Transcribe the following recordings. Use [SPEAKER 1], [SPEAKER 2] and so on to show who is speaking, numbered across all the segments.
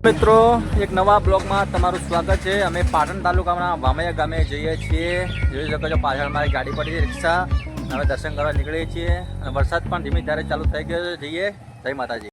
[SPEAKER 1] મિત્રો, એક નવા બ્લોગમાં તમારું સ્વાગત છે। અમે પાટણ તાલુકાના વામૈયા ગામે જઈએ છીએ। જોઈ શકો છો પાછળ મારી ગાડી પડી છે, રિક્ષા। હવે દર્શન કરવા નીકળીએ છીએ અને વરસાદ પણ ધીમે ધારે ચાલુ થઈ ગયો છે। જઈએ, જય માતાજી।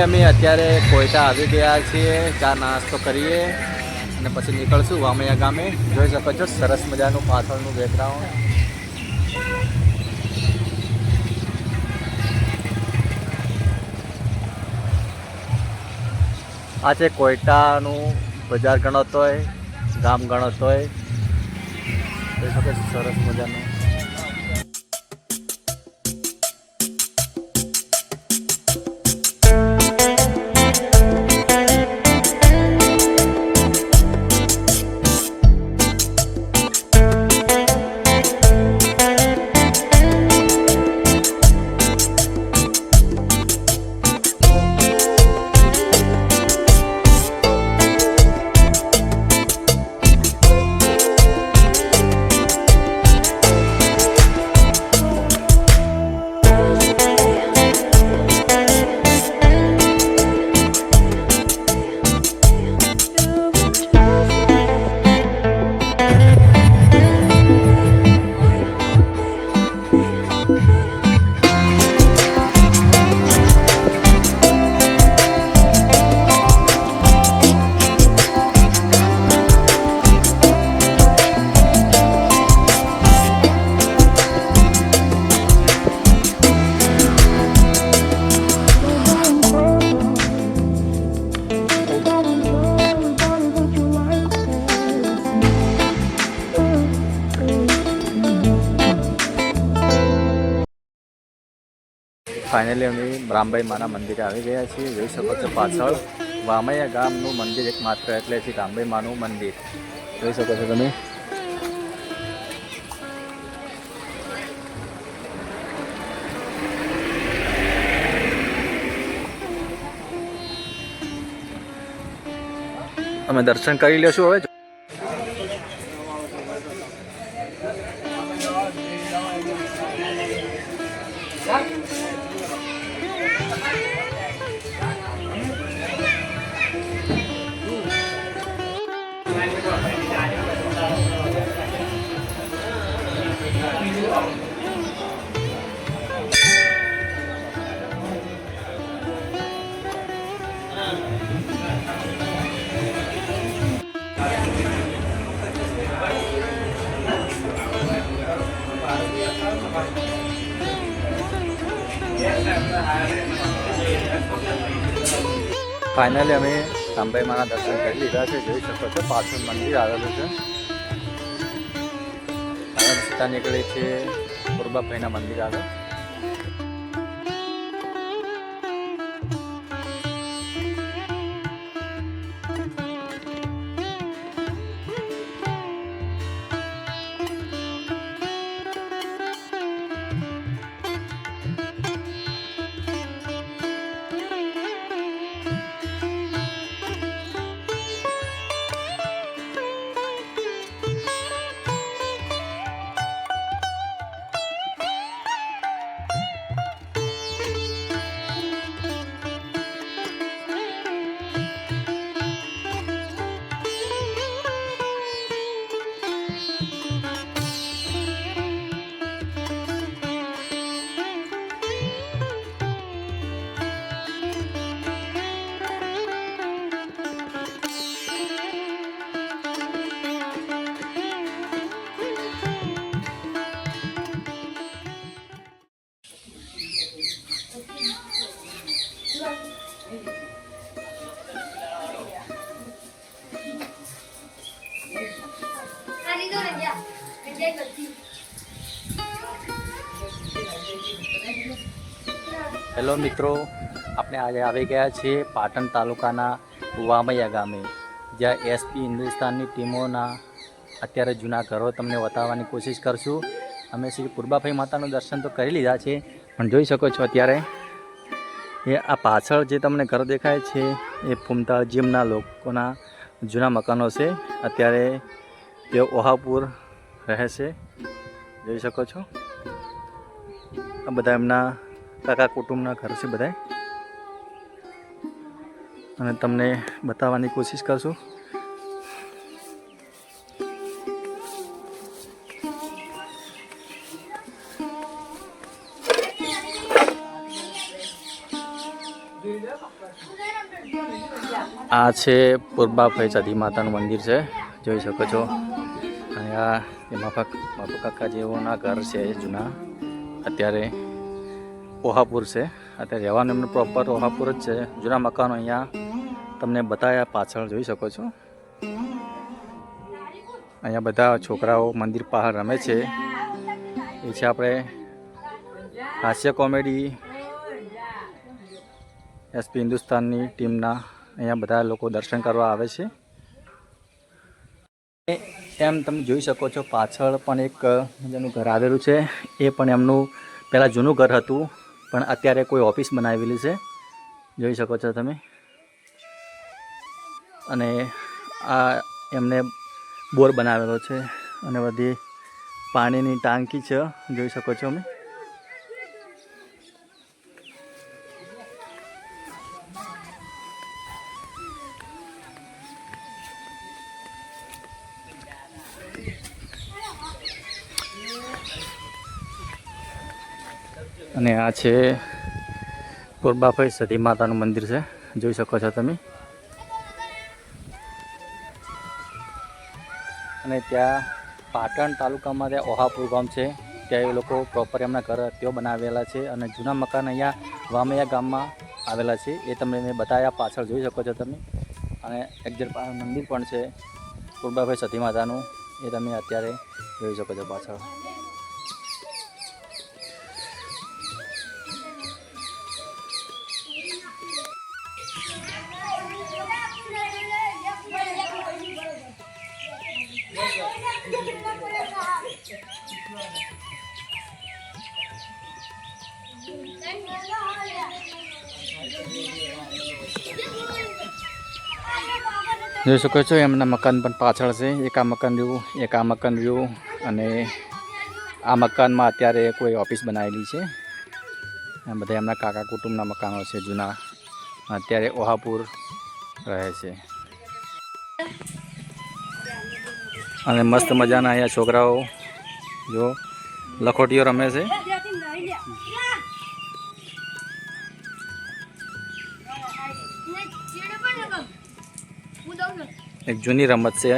[SPEAKER 1] અમે અત્યારે કોઈટા આવી ગયા છીએ। ચા નાસ્તો કરીએ અને પછી નીકળશું વામૈયા ગામે। જોઈ શકો છો સરસ મજાનું પાછળનું બેકગ્રાઉન્ડ। આ છે કોઈટાનું બજાર ગણતો હોય, ગામ ગણતો હોય। જોઈ શકો છો સરસ મજાનું। ફાઇનલી અમે રામભાઈ માના મંદિરે આવી ગયા છીએ। જોઈ શકો છો પાછળ વામૈયા ગામનું મંદિર એકમાત્ર એટલે છે રામભાઈ માનું મંદિર। જોઈ શકો છો તમે। અમે દર્શન કરી લેશું હવે। ફાઇનલી અમે રામભાઈ માના દર્શન કરી લીધા છે। જોઈ શકો છો પાછળ મંદિર આવેલું છે। રસ્તા નીકળી છે પૂર્બાભાઈના મંદિર આગળ। હેલો મિત્રો, આપણે આજે આવી ગયા છીએ પાટણ તાલુકાના વામૈયા ગામે, જ્યાં એસપી હિન્દુસ્તાનની ટીમોના અત્યારે જૂના ઘરો તમને બતાવવાની કોશિશ કરશું. અમે શ્રી પૂર્બાભાઈ માતાનું દર્શન તો કરી લીધા છે, પણ જોઈ શકો છો અત્યારે એ આ પાછળ જે તમને ઘર દેખાય છે એ ફૂમતાળ જીમના લોકોના જૂના મકાનો છે. અત્યારે તેઓ ઓહાપુર રહે છે, જોઈ શકો છો. આ બધા એમના કાકા કુટુંબના ઘર છે બધા, અને તમને બતાવવાની કોશિશ કરશું. આ છે પૂર્બાભાઈ સતી માતાનું મંદિર છે, જોઈ શકો છો. અને આ બાપુ કાકા જેવોના ઘર છે જૂના, અત્યારે ઓહાપુર છે. અત્યારે રહેવાનું એમનું પ્રોપર ઓહાપુર જ છે. જૂના મકાનો અહીંયા તમને બતાવ્યા પાછળ જોઈ શકો છો. અહીંયા બધા છોકરાઓ મંદિર બહાર રમે છે. એ છે આપણે હાસ્ય કોમેડી એસપી હિન્દુસ્તાનની ટીમના. અહીંયા બધા લોકો દર્શન કરવા આવે છે. એમ તમે જોઈ શકો છો પાછળ પણ એક જેનું ઘર આવેલું છે. એ પણ એમનું પહેલાં જૂનું ઘર હતું, પણ અત્યારે કોઈ ઓફિસ બનાવેલી છે, જોઈ શકો છો તમે. અને આ એમને બોર બનાવેલો છે, અને બધી પાણીની ટાંકી છે, જોઈ શકો છો અમે. અને આ છે પૂર્બાભાઈ સતી માતાનું મંદિર છે, જોઈ શકો છો તમે. અને ત્યાં પાટણ તાલુકામાં ત્યાં ઓહાપુર ગામ છે, ત્યાં એ લોકો પ્રોપર એમના ઘર તેઓ બનાવેલા છે. અને જૂના મકાન અહીંયા વામૈયા ગામમાં આવેલા છે, એ તમને મેં બતાવ્યા પાછળ જોઈ શકો છો તમે. અને એક્ઝેક્ટ મંદિર પણ છે પૂર્બાભાઈ સતી માતાનું, એ તમે અત્યારે જોઈ શકો છો પાછળ. જોઈ શકો છો એમના મકાન પણ પાછળ છે. એક આ મકાન રહ્યું, એક આ મકાન રહ્યું, અને આ મકાનમાં અત્યારે કોઈ ઓફિસ બનાવેલી છે. આ બધા એમના કાકા કુટુંબના મકાનો છે જૂના, અત્યારે ઓહાપુર રહે છે. અને મસ્ત મજાના અહીંયા છોકરાઓ જો લખોટીઓ રમે છે. એક જૂની રમત છે,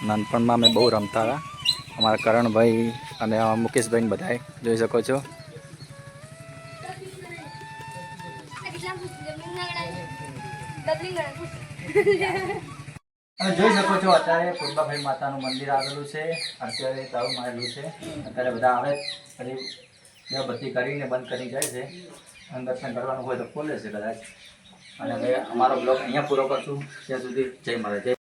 [SPEAKER 1] નાનપણમાં અમે બહુ રમતા હતા. અમારા કરણભાઈ અને મુકેશભાઈ બધા જોઈ શકો છો. જોઈ શકો છો અત્યારે પૂર્બાભાઈ માતાનું મંદિર આવેલું છે. અત્યારે તાળું મારેલું છે. અત્યારે બધા આવે પછી બત્તી કરીને બંધ કરી જાય છે. અને દર્શન કરવાનું હોય તો ખોલે છે કદાચ. અને હવે અમારો બ્લોગ અહીંયા પૂરો કરશું. ત્યાં સુધી જય મહારાજ.